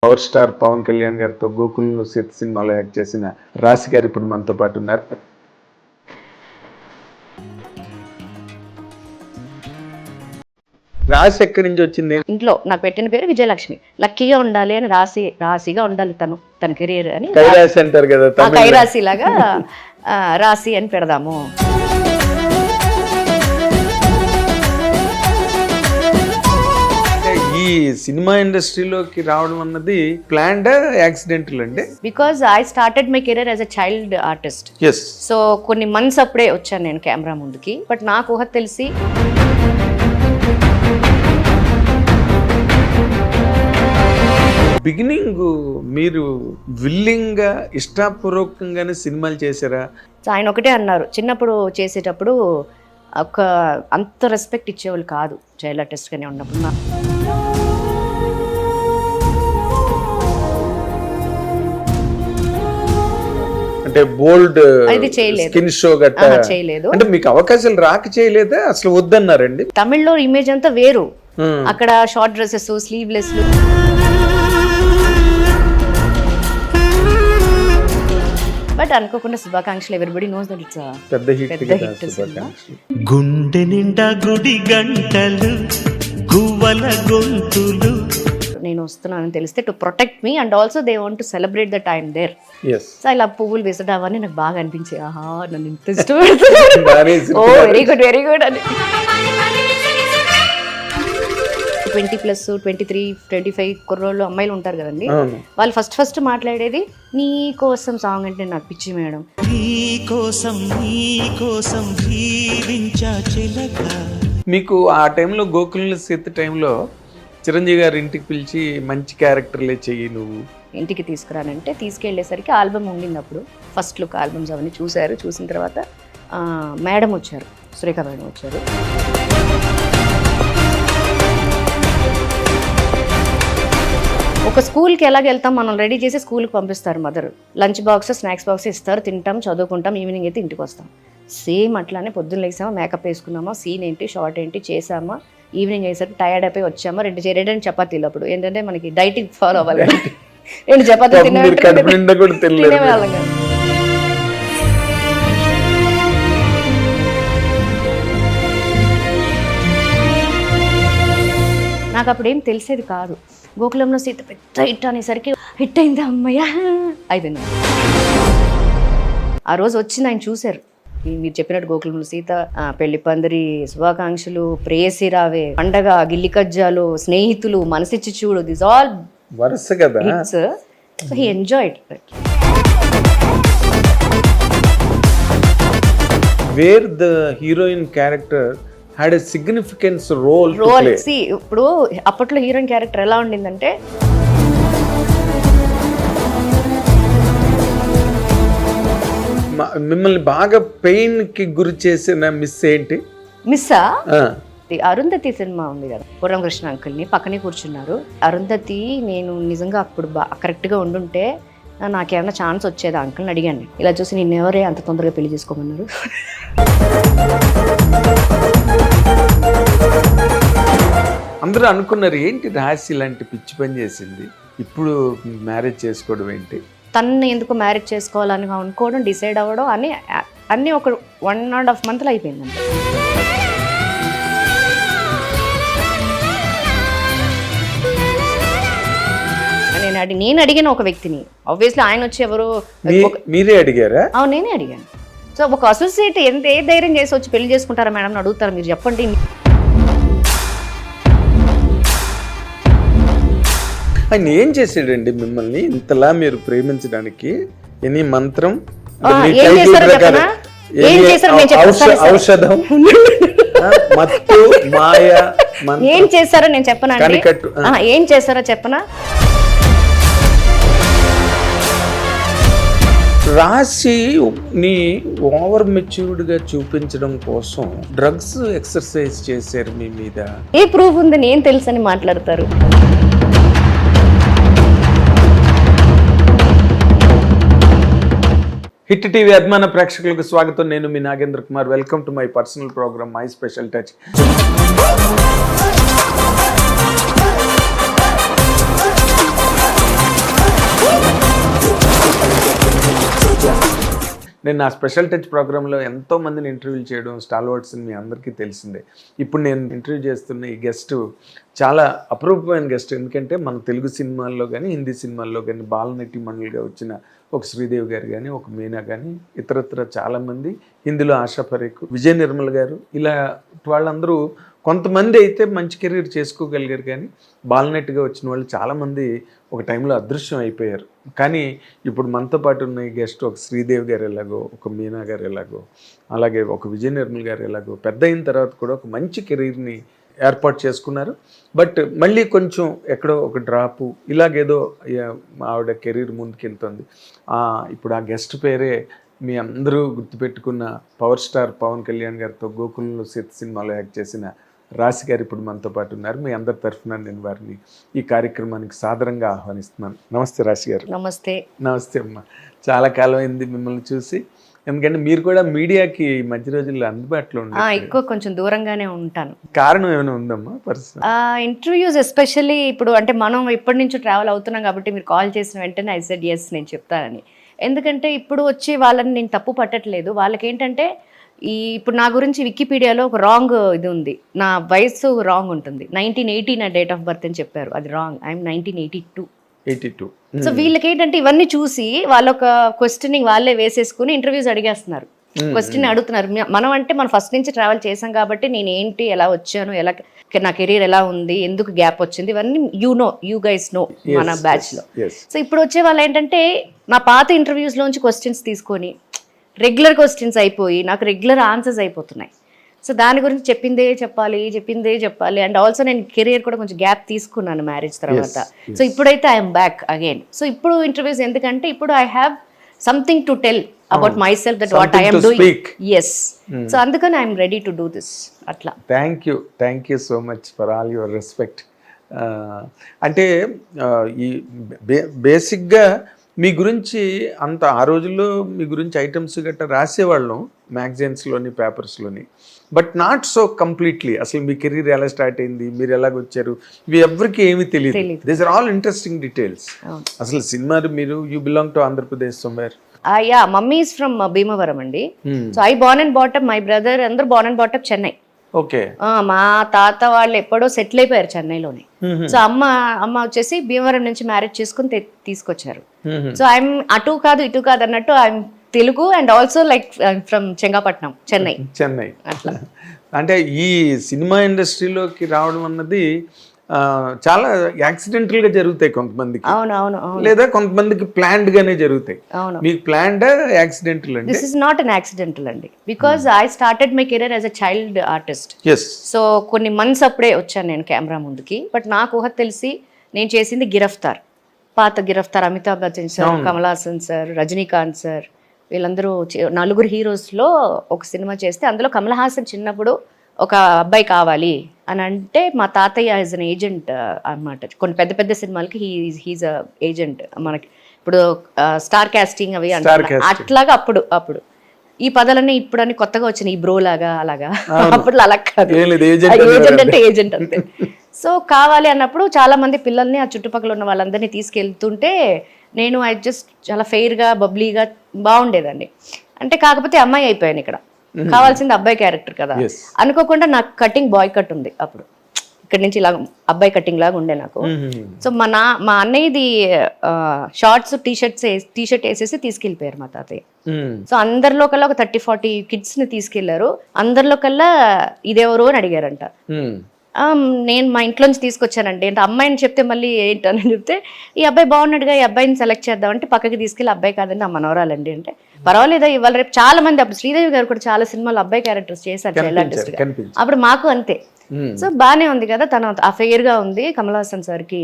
Power star Pawan Kalyan గారితో గోకులంలో సీత సినిమాలో యాక్ట్ చేసిన రాశి గారు ఇప్పుడు మనతో పాటు ఉన్నారు. రాశి ఎక్కడి నుంచి వచ్చింది? ఇంట్లో నాకు పెట్టిన పేరు విజయలక్ష్మి. లక్కీగా ఉండాలి అని రాశిగా ఉండాలి తన కెరీర్ అని కైరాశి అంటారు కదా, కైరాశి లాగా రాశి అని పెడదాము. ఈ సినిమా ఇండస్ట్రీలోకి రావడం అన్నది ప్లాన్డ్ యాక్సిడెంటల్ అండి? Because I started my career as a child artist. So కొన్ని మంత్స్ అప్పుడే వచ్చాను నేను కెమెరా ముందుకి. బట్ నాకు ఊహ తెలిసి బిగినింగ్ మీరు విల్లింగ్ గా ఇష్టపూర్వకంగానే సినిమాలు చేశారా? ఆయన ఒకటే అన్నారు, చిన్నప్పుడు చేసేటప్పుడు అంత రెస్పెక్ట్ ఇచ్చేవాళ్ళు కాదు చైల్డ్ ఆర్టిస్ట్గానే ఉన్నప్పుడు. అంటే బోల్డ్ స్కిన్ షో గట్టా చేయలేదు. అంటే మీకు అవకాశాలు రాక చేయలేదా, అసలు వద్దన్నారండి? తమిళ్లో ఇమేజ్ అంతా వేరు, అక్కడ షార్ట్ డ్రెస్సెస్, స్లీవ్లెస్. బట్ అనుకోకుండా శుభాకాంక్షలు, ఎవరిబడి నోస్ దట్ ఇట్స్ పెద్ద హిట్. గుండె నిండా గుడి గంటలు, గువ్వల గొంతులు. నేను వస్తున్నానని తెలిస్తే to protect me and also they want to celebrate the time there. So ఇలా పువ్వులు వేసడం అవన్నీ నాకు బాగా అనిపించాయి. ఆహా, నన్ను ఇంత ఇష్టపడుతున్నారు, ఓ వెరీ గుడ్ అని. 20+, 23, 25 కుర్రోళ్ళు అమ్మాయిలు ఉంటారు కదండి, వాళ్ళు ఫస్ట్ మాట్లాడేది నీ కోసం సాంగ్ అంటే నాకు పిచ్చి మేడం. మీకు ఆ టైంలో గోకులంలో సీత టైంలో చిరంజీవి గారు ఇంటికి పిలిచి మంచి క్యారెక్టర్లే చెయ్యి నువ్వు ఇంటికి తీసుకురానంటే తీసుకెళ్లేసరికి ఆల్బమ్ ఉండింది. అప్పుడు ఫస్ట్ లుక్ ఆల్బమ్స్ అవన్నీ చూశారు. చూసిన తర్వాత మేడం వచ్చారు, సురేఖ మేడం వచ్చారు. ఒక స్కూల్కి ఎలాగ వెళ్తాం, మనం రెడీ చేసి స్కూల్కి పంపిస్తారు mother. Lunch box, snacks box ఇస్తారు, తింటాం, చదువుకుంటాం, ఈవినింగ్ అయితే ఇంటికి వస్తాం. సేమ్ అట్లానే పొద్దున్న లేసామా, మేకప్ వేసుకున్నామా, సీన్ ఏంటి, షార్ట్ ఏంటి చేసామా, ఈవినింగ్ అయ్యేసరికి టైర్డ్ అయిపోయి వచ్చామా, రెండు చపాతీలు. అప్పుడు ఏంటంటే మనకి డైటింగ్ ఫాలో అవ్వాలి కదా, 2 చపాతీలు తినేవాళ్ళం కదా. నాకు అప్పుడు ఏం తెలిసేది కాదు. గోకులంలో సీత పెద్ద హిట్ అనేసరికి హిట్ అయింది, అమ్మయ్య అయిపోయింది. ఆ రోజు వచ్చింది, ఆయన చూశారు. మీరు చెప్పినట్టు గోకులంలో సీత, పెళ్లి పందిరి, శుభాకాంక్షలు, ప్రేయసి రావే, పండగ, గిల్లి కజ్జాలు, స్నేహితులు, మనసిచ్చి చూడు, దిస్ ఆల్ వరుస కదా hits. So he enjoyed that. Wear the heroine character had a significant role to play. See, ఇప్పుడు అప్పట్లో హీరోయిన్ క్యారెక్టర్ ఎలా ఉండిందంటే, మిమ్మల్ని బాగా పెయిన్ కి గురి చేసిన మిస్ ఏంటి? మిస్సా అరుంధతి సినిమా ఉంది కదా, పూర్ణకృష్ణ అంకుల్ని పక్కనే కూర్చున్నారు. అరుంధతి నేను నిజంగా అప్పుడు కరెక్ట్గా ఉండుంటే నాకేమైనా ఛాన్స్ వచ్చేది అంకుల్ని అడిగాను. ఇలా చూసి నేను ఎవరే అంత తొందరగా పెళ్లి చేసుకోమన్నారు. అందరూ అనుకున్నారు ఏంటి రాశి ఇలాంటి పిచ్చి పని చేసింది, ఇప్పుడు మ్యారేజ్ చేసుకోవడం ఏంటి, తనని ఎందుకు మ్యారేజ్ చేసుకోవాలని అనుకోవడం, డిసైడ్ అవ్వడం అన్నీ ఒక 1.5 months అయిపోయిందండి. నేను అడిగిన ఒక వ్యక్తిని, ఆబ్వియస్లీ ఆయన వచ్చి ఎవరు, మీరే అడిగారా? అవును, నేనే అడిగాను. సో ఒక అసోసియేట్ ఏ ధైర్యం చేసి వచ్చి పెళ్లి చేసుకుంటారా మేడం అని అడుగుతారు, మీరు చెప్పండి. ఆయన ఏం చేసాడండి మిమ్మల్ని ఇంతలా మీరు ప్రేమించడానికి? ఎనీ మంత్రం, ఔషధం, మత్తు, మాయ, ఏం చేశారో నేను చెప్పనా? ఏం చేశారో చెప్పనా? రాశిని ఓవర్ మెచ్యూర్డ్ గా చూపించడం కోసం డ్రగ్స్ ఎక్సర్సైజ్ చేశారు మీ మీద. ఏ ప్రూఫ్ ఉంది? నేను తెలుసని మాట్లాడతారు. హిట్ టీవీ అభిమాన ప్రేక్షకులకు స్వాగతం. నేను మీ Nagendra Kumar. Welcome to my personal program my special touch. నేను నా స్పెషల్ టచ్ ప్రోగ్రాంలో ఎంతో మందిని ఇంటర్వ్యూలు చేయడం స్టాల్వర్డ్స్ని మీ అందరికీ తెలిసిందే. ఇప్పుడు నేను ఇంటర్వ్యూ చేస్తున్న ఈ గెస్ట్ చాలా అపరూపమైన గెస్ట్. ఎందుకంటే మన తెలుగు సినిమాల్లో కానీ హిందీ సినిమాల్లో కానీ బాలనటి మండలిగా వచ్చిన ఒక శ్రీదేవి గారు కానీ ఒక మీనా కానీ ఇతరత్ర చాలామంది, హిందీలో ఆశా పరేఖ్, విజయ నిర్మల్ గారు, ఇలా వాళ్ళందరూ కొంతమంది అయితే మంచి కెరీర్ చేసుకోగలిగారు. కానీ బాలనటిగా వచ్చిన వాళ్ళు చాలామంది ఒక టైంలో అదృశ్యం అయిపోయారు. కానీ ఇప్పుడు మనతో పాటు ఉన్న ఈ గెస్ట్ ఒక శ్రీదేవి గారు ఎలాగో, ఒక మీనా గారు ఎలాగో, అలాగే ఒక విజయ నిర్మల్ గారు ఎలాగో పెద్ద అయిన తర్వాత కూడా ఒక మంచి కెరీర్ని ఏర్పాటు చేసుకున్నారు. బట్ మళ్ళీ కొంచెం ఎక్కడో ఒక డ్రాపు ఇలాగేదో ఆవిడ కెరీర్ ముందుకెళ్తుంది. ఇప్పుడు ఆ గెస్ట్ పేరే మీ అందరూ గుర్తుపెట్టుకున్న పవర్ స్టార్ పవన్ కళ్యాణ్ గారితో గోకులంలో సీత సినిమాలో యాక్ట్ చేసిన రాశి గారు ఇప్పుడు మనతో పాటు ఉన్నారు. మీ అందరి తరఫున నేను వారిని ఈ కార్యక్రమానికి సాదరంగా ఆహ్వానిస్తున్నాను. నమస్తే రాశి గారు. నమస్తే. నమస్తే అమ్మ. చాలా కాలం అయింది మిమ్మల్ని చూసి. ఎందుకంటే మీరు కూడా మీడియాకి మధ్య రోజుల్లో అందుబాటులో ఉన్నారు. ఎక్కువ కొంచెం దూరంగానే ఉంటాను. కారణం ఏమైనా ఉందమ్మా? పర్సనల్ ఇంటర్వ్యూస్ ఎస్పెషల్లీ ఇప్పుడు అంటే మనం ఇప్పటి నుంచి ట్రావెల్ అవుతున్నాం కాబట్టి మీరు కాల్ చేసిన వెంటనే ఐ సెడ్ ఎస్ నేను చెప్తానని. ఎందుకంటే ఇప్పుడు వచ్చి వాళ్ళని నేను తప్పు పట్టట్లేదు. వాళ్ళకి ఏంటంటే ఇప్పుడు నా గురించి వికీపీడియాలో ఒక రాంగ్ ఇది ఉంది. నా వయసు రాంగ్ ఉంటుంది. 1980 నా డేట్ ఆఫ్ బర్త్ అని చెప్పారు. అది రాంగ్. ఐఎమ్ 1982. సో వీళ్ళకి ఏంటంటే ఇవన్నీ చూసి వాళ్ళొక క్వశ్చనింగ్ వాళ్ళే వేసేసుకుని ఇంటర్వ్యూస్ అడిగేస్తున్నారు. క్వశ్చన్ అడుగుతున్నారు. మనం అంటే మనం ఫస్ట్ నుంచి ట్రావెల్ చేసాం కాబట్టి నేను ఏంటి, ఎలా వచ్చాను, ఎలా నా కెరీర్ ఎలా ఉంది, ఎందుకు గ్యాప్ వచ్చింది, ఇవన్నీ యూ గైస్ నో మన బ్యాచ్ లో. సో ఇప్పుడు వచ్చే వాళ్ళు ఏంటంటే నా పాత ఇంటర్వ్యూస్ లోంచి క్వశ్చన్స్ తీసుకొని రెగ్యులర్ క్వశ్చన్స్ అయిపోయి నాకు రెగ్యులర్ ఆన్సర్స్ అయిపోతున్నాయి. సో దాని గురించి చెప్పిందే చెప్పాలి. అండ్ ఆల్సో నేను కెరియర్ కూడా కొంచెం గ్యాప్ తీసుకున్నాను మ్యారేజ్ తర్వాత. సో ఇప్పుడైతే ఐఎమ్ బ్యాక్ అగైన్. సో ఇప్పుడు ఇంటర్వ్యూస్ ఎందుకంటే ఇప్పుడు I have something to tell about myself, that what I'm doing. Yes. So అందుకని I'm ready to do this. అట్లా. Thank you so much for all your respect. అంటే ఈ బేసిక్గా మీ గురించి అంత ఆ రోజుల్లో మీ గురించి ఐటమ్స్ గట్రా రాసేవాళ్ళం మ్యాగజైన్స్లోని, పేపర్స్లోని. But not so completely. అసలు మీ కెరీర్ ఎలా స్టార్ట్ అయింది, మీరు ఎలాగొచ్చారు, ఇవి ఎవరికి ఏమీ తెలియదు. These are all interesting details. అసలు సినిమా మీరు you belong to Andhra Pradesh somewhere. Yeah, mummy is from Bhimavaram అండి. So I born and brought up, my brother అందరూ born and brought up Chennai. Okay. మా తాత వాళ్ళు ఎప్పుడో సెటిల్ అయిపోయారు చెన్నైలోనే. సో అమ్మ వచ్చేసి భీమవరం నుంచి మ్యారేజ్ చేసుకుని తీసుకొచ్చారు. సో ఐఎమ్ అటు కాదు ఇటు కాదు అన్నట్టు I'm Telugu and also like from Chengapatnam, Chennai. అట్లా. అంటే ఈ సినిమా ఇండస్ట్రీలోకి రావడం అన్నది చాలా యాక్సిడెంటల్ గా జరుగుతాయి కొంతమందికి. అవును. లేదా కొంతమందికి ప్లాన్డ్ గానే జరుగుతాయి. మీకు ప్లాన్డ్ యాక్సిడెంటల్ అండి? This is not an accidental అండి. Because I started my career as a child artist. So కొన్ని మంత్స్ అప్పుడే వచ్చాను నేను కెమెరా ముందుకి. బట్ నాకు ఊహ తెలిసి నేను చేసింది గిరఫ్తార్, పాత Giraftaar. Amitabh Bachchan sir, Kamal Haasan sir, Rajinikanth sir, వీళ్ళందరూ 4 హీరోస్లో ఒక సినిమా చేస్తే అందులో కమల్ హాసన్ చిన్నప్పుడు ఒక అబ్బాయి కావాలి అని అంటే మా తాతయ్య ఈజ్ అన్ ఏజెంట్ అన్నమాట. కొన్ని పెద్ద సినిమాలకి హీజ్ అ ఏజెంట్. మనకి ఇప్పుడు స్టార్ కాస్టింగ్ అవి అట్లాగా అప్పుడు ఈ పదాలన్నీ ఇప్పుడని కొత్తగా వచ్చినాయి, ఈ బ్రో లాగా అలాగా. అప్పట్లో అలా కాదు, ఏజెంట్ అంటే ఏజెంట్ అంతే. సో కావాలి అన్నప్పుడు చాలా మంది పిల్లల్ని ఆ చుట్టుపక్కల ఉన్న వాళ్ళందరినీ తీసుకెళ్తుంటే నేను చాలా ఫెయిర్గా బబ్లీగా బాగుండేదండి. అంటే కాకపోతే అమ్మాయి అయిపోయాను ఇక్కడ. కావాల్సింది అబ్బాయి క్యారెక్టర్ కదా అనుకోకుండా నాకు కటింగ్ బాయ్ కట్ ఉంది అప్పుడు. ఇక్కడ నుంచి ఇలా అబ్బాయి కటింగ్ లాగా ఉండే నాకు. సో మా అన్నయ్యది షార్ట్స్ టీషర్ట్ వేసేసి తీసుకెళ్ళిపోయారు మా తాతయ్య. సో అందరిలో కల్లా ఒక 30-40 కిడ్స్ ని తీసుకెళ్లారు. అందరిలో కల్లా ఇదెవరు అని అడిగారంట. నేను మా ఇంట్లో నుంచి తీసుకొచ్చానండి అంటే అమ్మాయిని చెప్తే మళ్ళీ ఏంటని చెప్తే ఈ అబ్బాయి బాగున్నాడుగా, ఈ అబ్బాయిని సెలెక్ట్ చేద్దాం అంటే పక్కకి తీసుకెళ్ళి అబ్బాయి కాదండి ఆ మనవరాలండి అంటే పర్వాలేదా ఇవాళ రేపు చాలా మంది. అప్పుడు శ్రీదేవి గారు కూడా చాలా సినిమాలు అబ్బాయి క్యారెక్టర్స్ చేశారు చైల్డ్ ఆర్టిస్ట్ గా. అప్పుడు మాకు అంతే. సో బానే ఉంది కదా, తను అఫెయిర్ గా ఉంది, కమల్ హాసన్ సార్ కి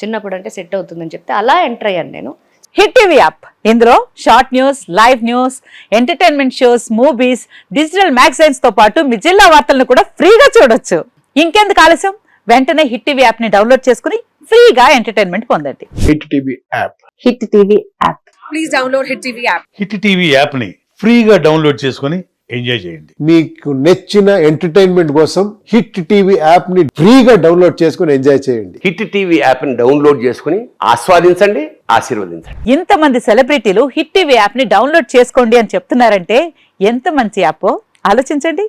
చిన్నప్పుడు అంటే సెట్ అవుతుందని చెప్తే అలా ఎంటర్ అయ్యాను నేను. హిట్ టీవీ యాప్, ఇందులో short news, live news, entertainment shows, movies, digital magazines తో పాటు మీ జిల్లా వార్తలను కూడా ఫ్రీగా చూడొచ్చు. ఇంకెందుకు ఆలస్యం, వెంటనే హిట్ టీవీ యాప్ ని డౌన్లోడ్ చేసుకుని ఫ్రీగా ఎంటర్టైన్మెంట్ పొందండి. Hit TV app. Hit TV app. Please download hit TV app. Hit TV app ని ఫ్రీగా డౌన్లోడ్ చేసుకుని ఎంజాయ్ చేయండి. మీకు నచ్చిన ఎంటర్టైన్మెంట్ కోసం హిట్ టీవీ యాప్ ని ఫ్రీగా డౌన్లోడ్ చేసుకుని ఎంజాయ్ చేయండి. హిట్ టీవీ యాప్ ని డౌన్లోడ్ చేసుకుని ఆస్వాదించండి, ఆశీర్వదించండి. ఇంతమంది సెలబ్రిటీలు హిట్ టీవీ యాప్ ని డౌన్లోడ్ చేసుకోండి అని చెప్తున్నారంటే ఎంత మంచి యాప్ ఆలోచించండి.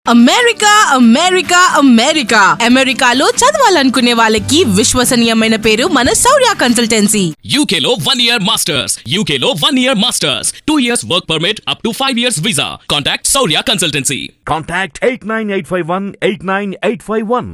అమెరికా అమెరికా అమెరికా అమెరికాలో చదవాలనుకునే వాళ్ళకి విశ్వసనీయమైన పేరు మన శౌర్య కన్సల్టెన్సీ. UK లో 1 year masters. UK లో 1 year masters. 2 years work permit up to 5 years visa. Contact Saurya Consultancy. Contact 89851 89851.